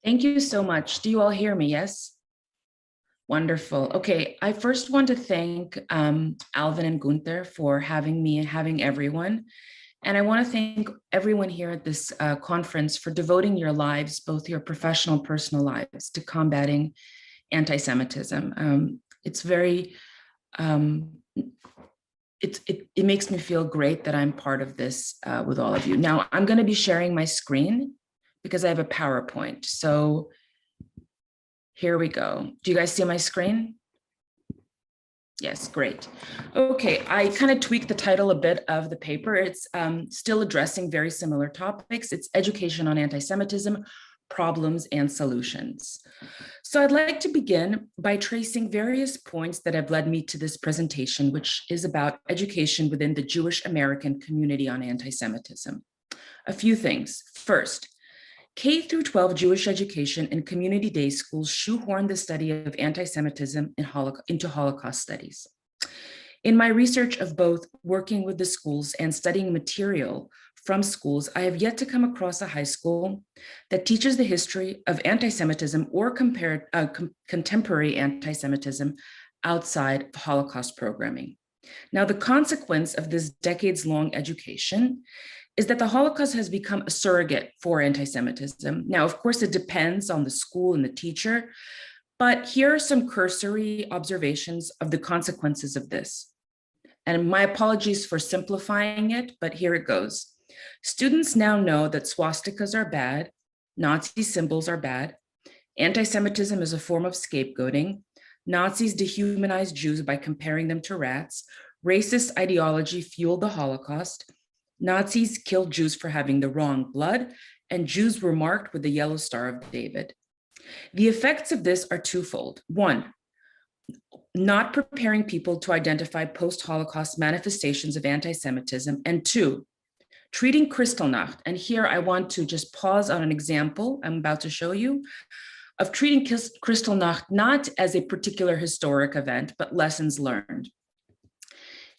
Thank you so much. Do you all hear me? Yes? Wonderful. Okay, I first want to thank Alvin and Gunther for having me and having everyone. And I want to thank everyone here at this conference for devoting your lives, both your professional and personal lives, to combating anti-Semitism. It's very, it makes me feel great that I'm part of this with all of you. Now, I'm going to be sharing my screen because I have a PowerPoint. So here we go. Do you guys see my screen? Yes, great. Okay, I kind of tweaked the title a bit of the paper. It's still addressing very similar topics. It's Education on Anti-Semitism, Problems and Solutions. So I'd like to begin by tracing various points that have led me to this presentation, which is about education within the Jewish American community on anti-Semitism. A few things. First, K through 12 Jewish education in community day schools shoehorn the study of anti-Semitism into Holocaust studies. In my research of both working with the schools and studying material from schools, I have yet to come across a high school that teaches the history of anti-Semitism or contemporary anti-Semitism outside of Holocaust programming. Now, the consequence of this decades-long education is that the Holocaust has become a surrogate for anti-Semitism. Now, of course, it depends on the school and the teacher, but here are some cursory observations of the consequences of this. And my apologies for simplifying it, but here it goes. Students now know that swastikas are bad, Nazi symbols are bad, anti-Semitism is a form of scapegoating, Nazis dehumanized Jews by comparing them to rats, racist ideology fueled the Holocaust, Nazis killed Jews for having the wrong blood, and Jews were marked with the yellow Star of David. The effects of this are twofold. One, not preparing people to identify post-Holocaust manifestations of anti-Semitism, and two, treating Kristallnacht, and here I want to just pause on an example I'm about to show you, of treating Kristallnacht not as a particular historic event, but lessons learned.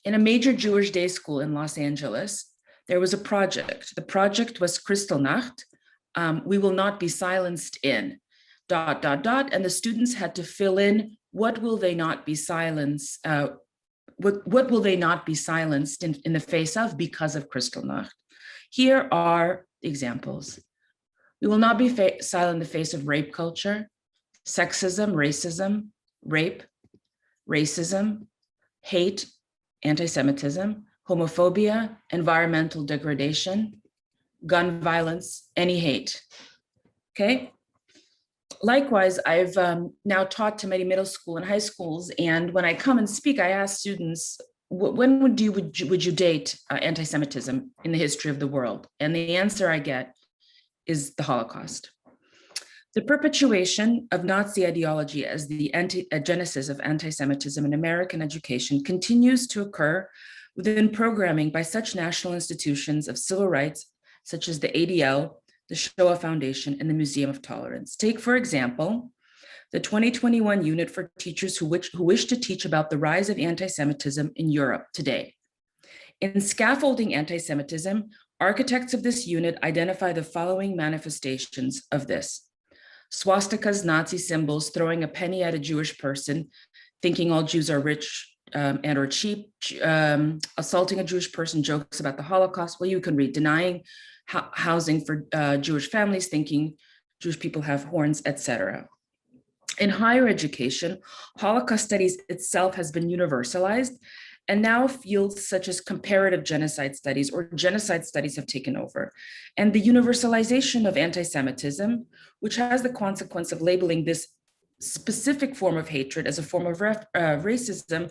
In a major Jewish day school in Los Angeles, there was a project. The project was Kristallnacht, we will not be silenced in, ... and the students had to fill in what will they not be silenced, what will they not be silenced in the face of because of Kristallnacht. Here are examples. We will not be silent in the face of rape culture, sexism, racism, rape, racism, hate, anti-Semitism, homophobia, environmental degradation, gun violence, any hate, okay? Likewise, I've now taught to many middle school and high schools, and when I come and speak, I ask students, when would you date anti-Semitism in the history of the world? And the answer I get is the Holocaust. The perpetuation of Nazi ideology as the genesis of anti-Semitism in American education continues to occur within programming by such national institutions of civil rights, such as the ADL, the Shoah Foundation, and the Museum of Tolerance. Take, for example, the 2021 unit for teachers who wish to teach about the rise of anti-Semitism in Europe today. In scaffolding anti-Semitism, architects of this unit identify the following manifestations of this: swastikas, Nazi symbols, throwing a penny at a Jewish person, thinking all Jews are rich and or cheap, assaulting a Jewish person, jokes about the Holocaust. Well, you can read denying housing for Jewish families, thinking Jewish people have horns, etc. In higher education, Holocaust studies itself has been universalized, and now fields such as comparative genocide studies or genocide studies have taken over. And the universalization of anti-Semitism, which has the consequence of labeling this specific form of hatred as a form of racism,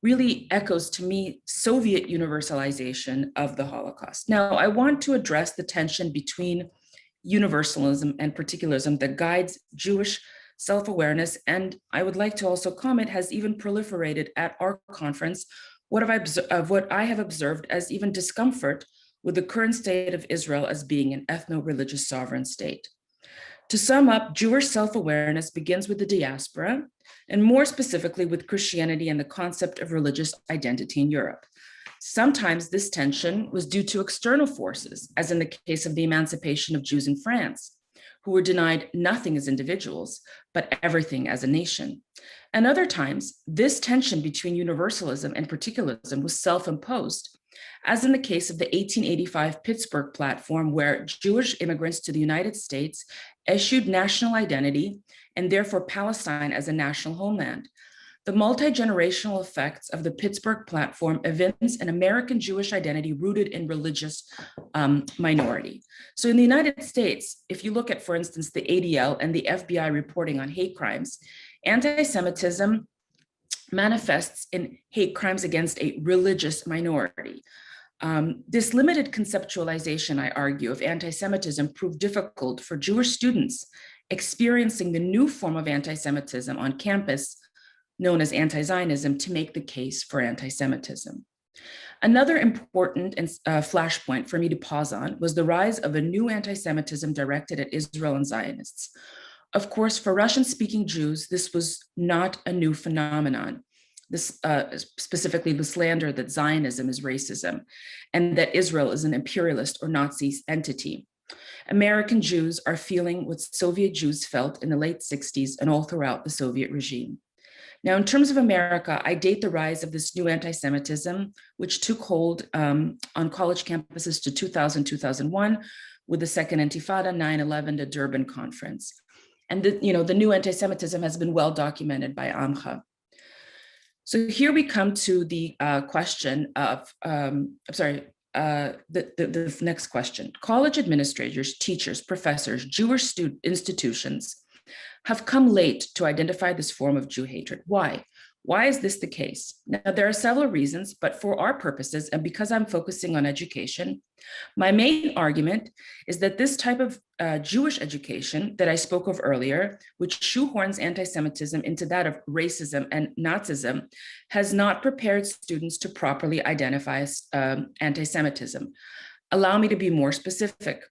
really echoes to me Soviet universalization of the Holocaust. Now, I want to address the tension between universalism and particularism that guides Jewish self-awareness, and I would like to also comment has even proliferated at our conference what I have observed as even discomfort with the current state of Israel as being an ethno-religious sovereign state. To sum up, Jewish self-awareness begins with the diaspora, and more specifically with Christianity and the concept of religious identity in Europe. Sometimes this tension was due to external forces, as in the case of the emancipation of Jews in France, who were denied nothing as individuals, but everything as a nation. And other times, this tension between universalism and particularism was self-imposed, as in the case of the 1885 Pittsburgh Platform, where Jewish immigrants to the United States issued national identity and therefore Palestine as a national homeland. The multi-generational effects of the Pittsburgh Platform evince an American Jewish identity rooted in religious minority. So in the United States, if you look at, for instance, the ADL and the FBI reporting on hate crimes, anti-Semitism manifests in hate crimes against a religious minority. This limited conceptualization, I argue, of anti-Semitism proved difficult for Jewish students experiencing the new form of anti-Semitism on campus, known as anti-Zionism, to make the case for anti-Semitism. Another important flashpoint for me to pause on was the rise of a new anti-Semitism directed at Israel and Zionists. Of course, for Russian-speaking Jews, this was not a new phenomenon. This, specifically the slander that Zionism is racism and that Israel is an imperialist or Nazi entity. American Jews are feeling what Soviet Jews felt in the late 60s and all throughout the Soviet regime. Now, in terms of America, I date the rise of this new anti-Semitism, which took hold on college campuses to 2000, 2001, with the Second Intifada, 9/11, the Durban Conference. And the new anti-Semitism has been well documented by AMCHA. So here we come to the question of, the next question. College administrators, teachers, professors, Jewish institutions have come late to identify this form of Jew hatred. Why? Why is this the case? Now, there are several reasons, but for our purposes, and because I'm focusing on education, my main argument is that this type of Jewish education that I spoke of earlier, which shoehorns anti-Semitism into that of racism and Nazism, has not prepared students to properly identify anti-Semitism. Allow me to be more specific.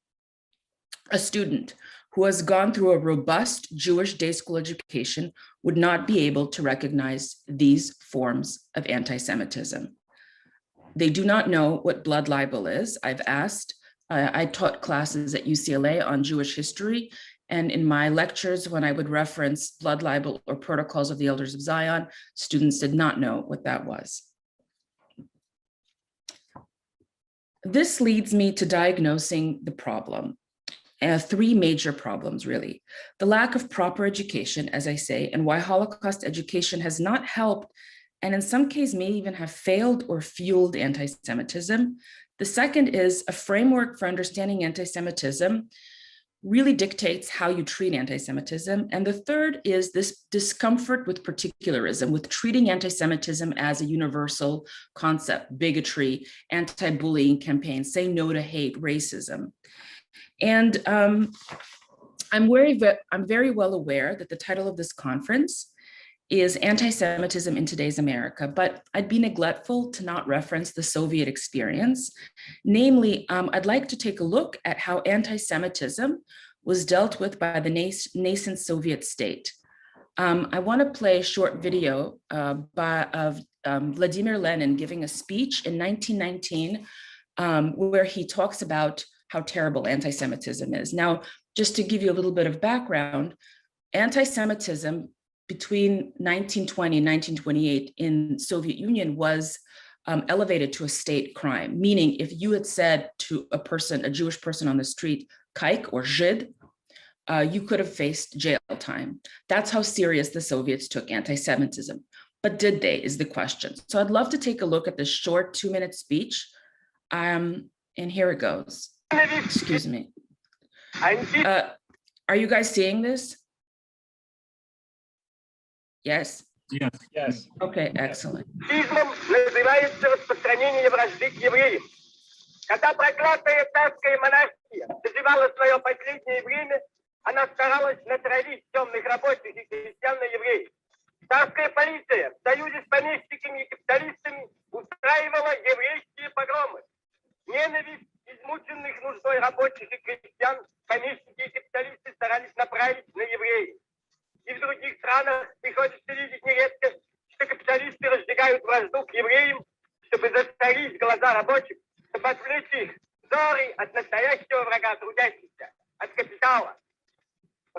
A student who has gone through a robust Jewish day school education would not be able to recognize these forms of anti-Semitism. They do not know what blood libel is. I've asked. I taught classes at UCLA on Jewish history, and in my lectures, when I would reference blood libel or protocols of the Elders of Zion, students did not know what that was. This leads me to diagnosing the problem. Three major problems, really. The lack of proper education, as I say, and why Holocaust education has not helped, and in some cases may even have failed or fueled anti-Semitism. The second is a framework for understanding anti-Semitism really dictates how you treat anti-Semitism. And the third is this discomfort with particularism, with treating anti-Semitism as a universal concept, bigotry, anti-bullying campaigns, say no to hate, racism. And I'm very well aware that the title of this conference is Anti-Semitism in Today's America, but I'd be neglectful to not reference the Soviet experience. Namely, I'd like to take a look at how anti-Semitism was dealt with by the nascent Soviet state. I want to play a short video of Vladimir Lenin giving a speech in 1919 where he talks about how terrible anti-Semitism is. Now, just to give you a little bit of background, anti-Semitism between 1920 and 1928 in Soviet Union was elevated to a state crime, meaning if you had said to a person, a Jewish person on the street, kaik or Žid, you could have faced jail time. That's how serious the Soviets took anti-Semitism. But did they, is the question. So I'd love to take a look at this short 2-minute speech. And here it goes. Excuse me. Are you guys seeing this? Yes? Yes. Yes. Okay, excellent. Называется распространение вражды к евреям. Когда проклятая царская монархия доживала свое последнее время, она старалась натравить темных рабочих и крестьян на евреев. Царская полиция в союзе с помещиками и капиталистами устраивала еврейские погромы. Ненависть измученных нуждой рабочих и крестьян помещики и капиталисты старались направить на евреев. И в других странах приходится видеть нередко, что капиталисты разжигают вражду к евреям, чтобы засорить глаза рабочих, чтобы отвлечь их взоры от настоящего врага трудящихся, от капитала.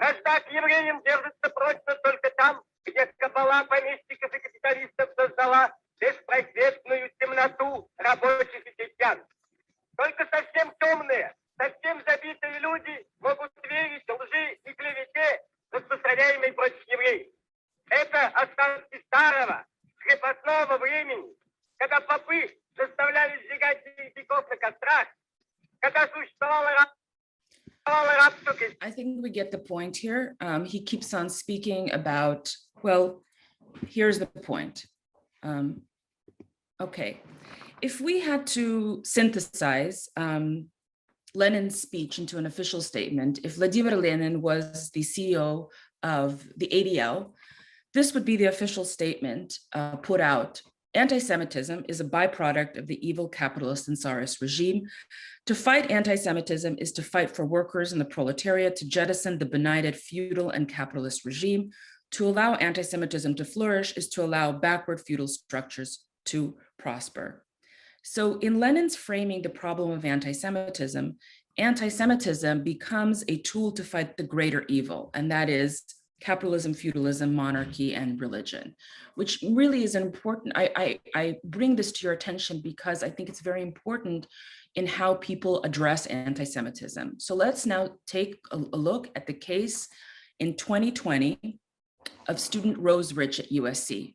Вражда к евреям держится прочно только там, где кабала помещиков и капиталистов создала беспросветную темноту рабочих и крестьян. Только совсем темные, совсем забитые люди могут верить лжи и клевете, распространяемой против евреев. Это остатки старого, крепостного времени, когда попы заставляли сжигать еретиков на кострах, когда существовало рабство. I think we get the point here. He keeps on speaking about, well, here's the point. Okay, if we had to synthesize Lenin's speech into an official statement, if Vladimir Lenin was the CEO of the ADL, this would be the official statement put out. Anti-Semitism is a byproduct of the evil capitalist and Tsarist regime. To fight anti-Semitism is to fight for workers and the proletariat, to jettison the benighted feudal and capitalist regime. To allow anti-Semitism to flourish is to allow backward feudal structures to prosper. So in Lenin's framing the problem of anti-Semitism, anti-Semitism becomes a tool to fight the greater evil, and that is capitalism, feudalism, monarchy, and religion, which really is important. I bring this to your attention because I think it's very important in how people address anti-Semitism. So let's now take a look at the case in 2020 of student Rose Rich at USC.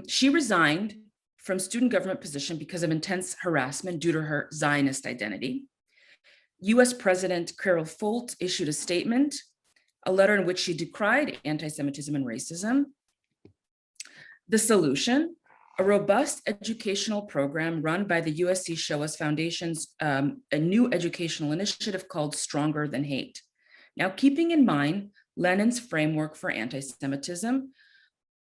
She resigned from student government position because of intense harassment due to her Zionist identity. US President Carol Folt issued a statement, a letter in which she decried anti-Semitism and racism. The solution, a robust educational program run by the USC Shoah Foundation's a new educational initiative called Stronger Than Hate. Now, keeping in mind Lenin's framework for anti-Semitism,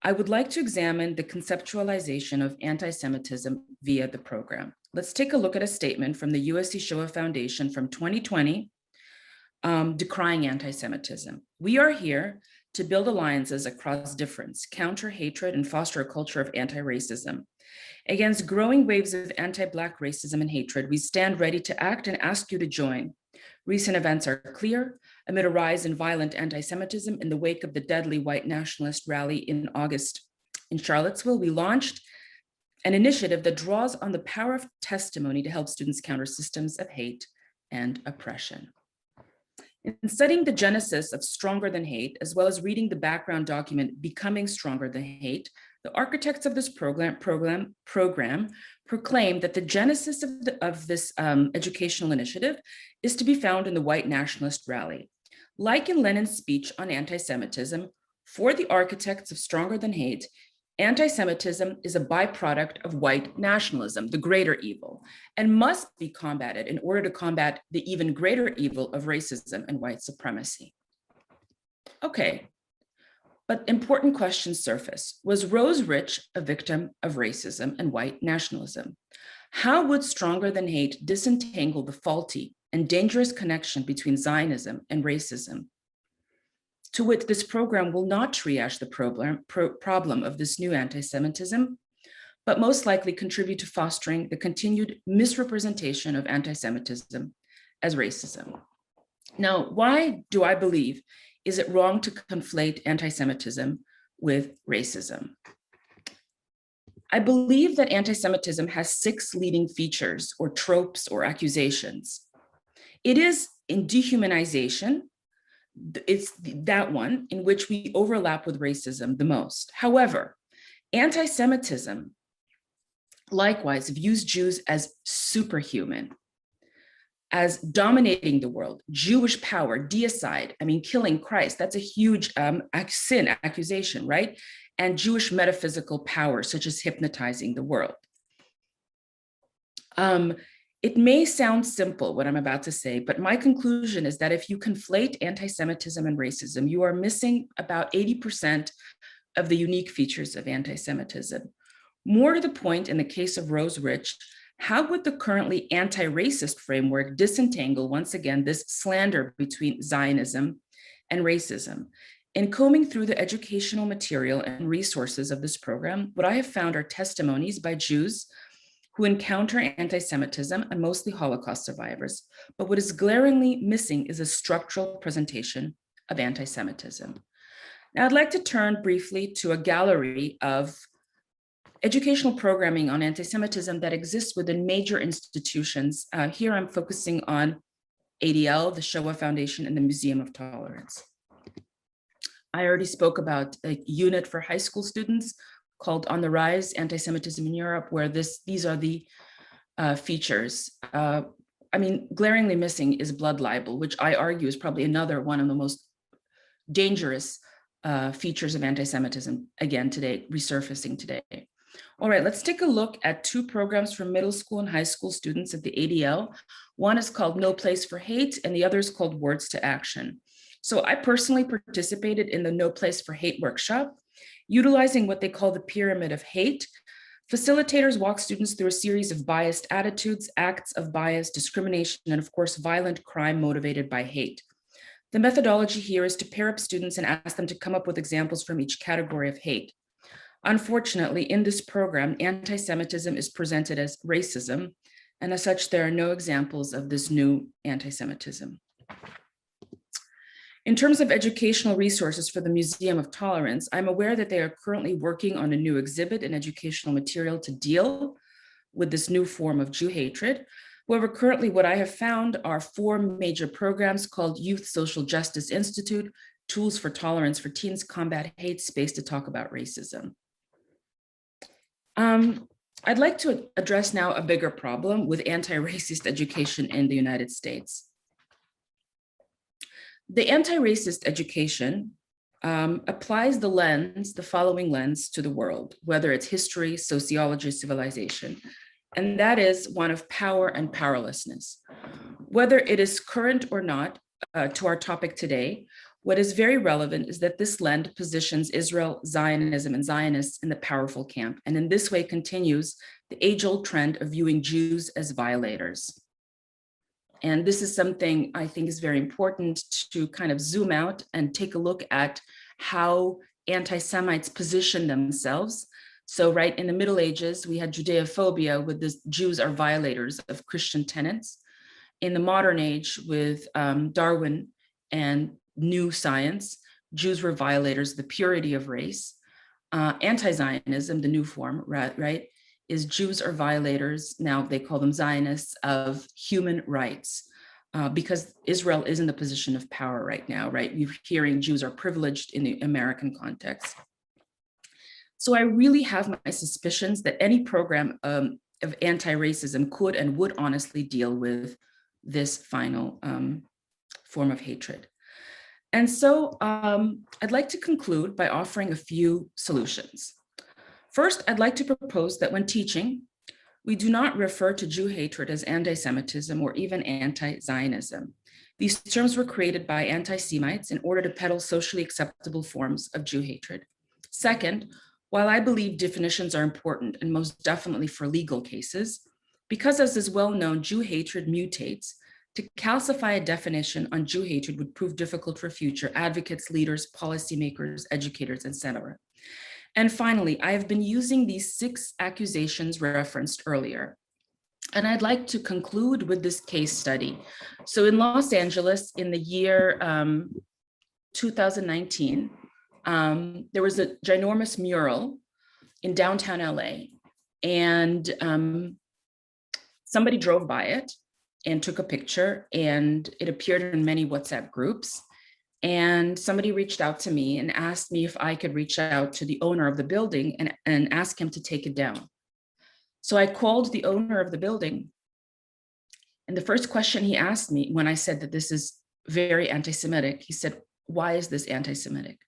I would like to examine the conceptualization of anti-Semitism via the program. Let's take a look at a statement from the USC Shoah Foundation from 2020, decrying anti-Semitism. We are here to build alliances across difference, counter hatred, and foster a culture of anti-racism. Against growing waves of anti-Black racism and hatred, we stand ready to act and ask you to join. Recent events are clear. Amid a rise in violent anti-Semitism in the wake of the deadly white nationalist rally in August in Charlottesville, we launched an initiative that draws on the power of testimony to help students counter systems of hate and oppression. In studying the genesis of Stronger Than Hate, as well as reading the background document, Becoming Stronger Than Hate, the architects of this program proclaimed that the genesis of this educational initiative is to be found in the white nationalist rally. Like in Lenin's speech on anti-Semitism, for the architects of Stronger Than Hate, anti-Semitism is a byproduct of white nationalism, the greater evil, and must be combated in order to combat the even greater evil of racism and white supremacy. Okay, but important questions surface. Was Rose Rich a victim of racism and white nationalism? How would Stronger Than Hate disentangle the faulty and dangerous connection between Zionism and racism? To wit, this program will not triage the problem of this new anti-Semitism, but most likely contribute to fostering the continued misrepresentation of anti-Semitism as racism. Now, why do I believe is it wrong to conflate anti-Semitism with racism? I believe that anti-Semitism has 6 leading features or tropes or accusations. It is in dehumanization. It's that one in which we overlap with racism the most. However, anti-Semitism likewise views Jews as superhuman, as dominating the world, Jewish power, deicide, killing Christ, that's a huge sin, accusation, right? And Jewish metaphysical power, such as hypnotizing the world. It may sound simple, what I'm about to say, but my conclusion is that if you conflate anti-Semitism and racism, you are missing about 80% of the unique features of anti-Semitism. More to the point, in the case of Rose Rich, how would the currently anti-racist framework disentangle, once again, this slander between Zionism and racism? In combing through the educational material and resources of this program, what I have found are testimonies by Jews who encounter anti-Semitism and mostly Holocaust survivors. But what is glaringly missing is a structural presentation of anti-Semitism. Now, I'd like to turn briefly to a gallery of educational programming on anti-Semitism that exists within major institutions. Here I'm focusing on ADL, the Shoah Foundation, and the Museum of Tolerance. I already spoke about a unit for high school students called On the Rise, Anti-Semitism in Europe, where these are the features. I mean, glaringly missing is blood libel, which I argue is probably another one of the most dangerous features of anti-Semitism, again, today, resurfacing today. All right, let's take a look at two programs for middle school and high school students at the ADL. One is called No Place for Hate, and the other is called Words to Action. So I personally participated in the No Place for Hate workshop, utilizing what they call the pyramid of hate. Facilitators walk students through a series of biased attitudes, acts of bias, discrimination, and of course, violent crime motivated by hate. The methodology here is to pair up students and ask them to come up with examples from each category of hate. Unfortunately, in this program, anti-Semitism is presented as racism, and as such, there are no examples of this new anti-Semitism. In terms of educational resources for the Museum of Tolerance, I'm aware that they are currently working on a new exhibit and educational material to deal with this new form of Jew hatred. However, currently what I have found are 4 major programs called Youth Social Justice Institute, Tools for Tolerance for Teens, Combat Hate, Space to Talk About Racism. I'd like to address now a bigger problem with anti-racist education in the United States. The anti-racist education applies the following lens to the world, whether it's history, sociology, civilization, and that is one of power and powerlessness. Whether it is current or not to our topic today, what is very relevant is that this lens positions Israel, Zionism, and Zionists in the powerful camp, and in this way continues the age-old trend of viewing Jews as violators. And this is something I think is very important to kind of zoom out and take a look at how anti-Semites position themselves. So right in the Middle Ages, we had Judeophobia with the Jews are violators of Christian tenets. In the modern age with Darwin and new science, Jews were violators of the purity of race. Anti-Zionism, the new form, right, is Jews are violators, now they call them Zionists, of human rights, because Israel is in the position of power right now, right? You're hearing Jews are privileged in the American context. So I really have my suspicions that any program of anti-racism could and would honestly deal with this final form of hatred. And so I'd like to conclude by offering a few solutions. First, I'd like to propose that when teaching, we do not refer to Jew hatred as anti-Semitism or even anti-Zionism. These terms were created by anti-Semites in order to peddle socially acceptable forms of Jew hatred. Second, while I believe definitions are important and most definitely for legal cases, because as is well known, Jew hatred mutates, to calcify a definition on Jew hatred would prove difficult for future advocates, leaders, policymakers, educators, etc. And finally, I have been using these 6 accusations referenced earlier. And I'd like to conclude with this case study. So in Los Angeles, in the year 2019, there was a ginormous mural in downtown LA. And somebody drove by it and took a picture, and it appeared in many WhatsApp groups. And somebody reached out to me and asked me if I could reach out to the owner of the building and ask him to take it down. So I called the owner of the building. And the first question he asked me when I said that this is very anti-Semitic, he said, "Why is this anti-Semitic?"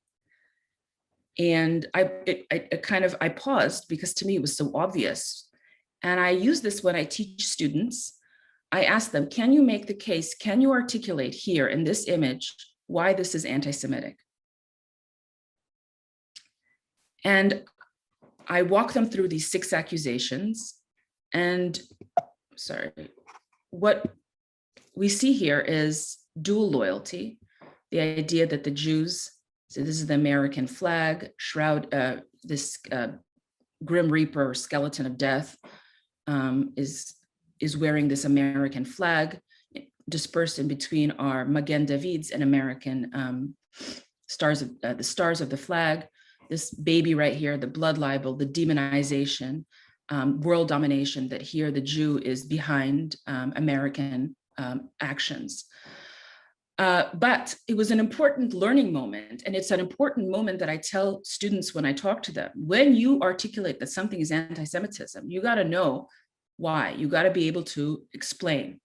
And I paused because to me it was so obvious. And I use this when I teach students. I ask them, can you make the case, can you articulate here in this image why this is anti-Semitic? And I walk them through these 6 accusations. And what we see here is dual loyalty, the idea that the Jews, so this is the American flag, this Grim Reaper or skeleton of death is wearing this American flag dispersed in between our Magen Davids and American the stars of the flag, this baby right here, the blood libel, the demonization, world domination, that here the Jew is behind American actions. But it was an important learning moment, and it's an important moment that I tell students when I talk to them. When you articulate that something is anti-Semitism, you got to know why. You got to be able to explain.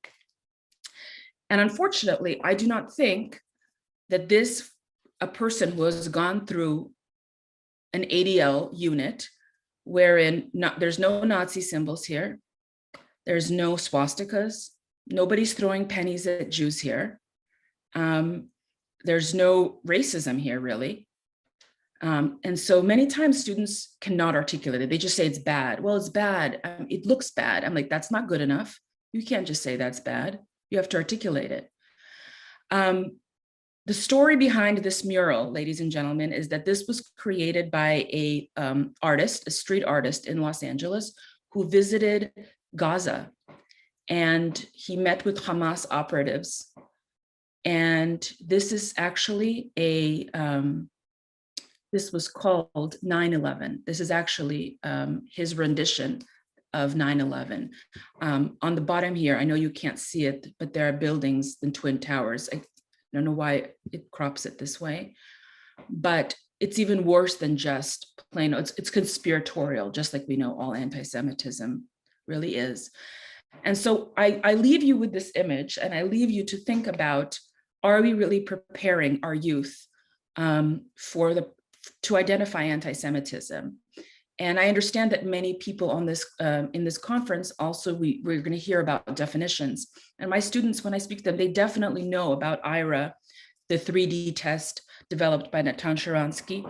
And unfortunately, I do not think that a person who has gone through an ADL unit wherein there's no Nazi symbols here, there's no swastikas, nobody's throwing pennies at Jews here, there's no racism here, really. And so many times students cannot articulate it. They just say it's bad. Well, it's bad. It looks bad. I'm like, that's not good enough. You can't just say that's bad. You have to articulate it. The story behind this mural, ladies and gentlemen, is that this was created by a street artist in Los Angeles who visited Gaza, and he met with Hamas operatives. And this is actually this was called 9/11. This is actually his rendition of 9/11. On the bottom here, I know you can't see it, but there are buildings and twin towers. I don't know why it crops it this way, but it's even worse than just plain, it's conspiratorial, just like we know all anti-Semitism really is. And so I leave you with this image, and I leave you to think about, are we really preparing our youth to identify anti-Semitism? And I understand that many people on this in this conference also, we're going to hear about definitions. And my students, when I speak to them, they definitely know about IRA, the 3D test developed by Natan Sharansky.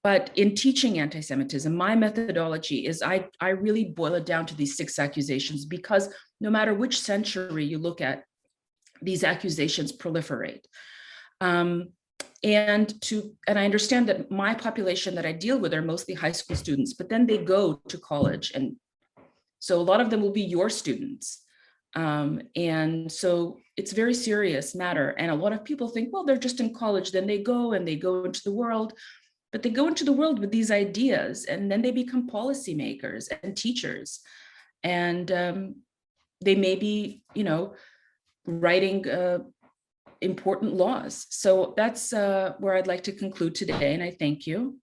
But in teaching anti-Semitism, my methodology is I really boil it down to these 6 accusations, because no matter which century you look at, these accusations proliferate. And I understand that my population that I deal with are mostly high school students, but then they go to college. And so a lot of them will be your students. And so it's a very serious matter. And a lot of people think, well, they're just in college, then they go into the world, but they go into the world with these ideas, and then they become policymakers and teachers. And they may be, writing important laws. So that's where I'd like to conclude today, and I thank you.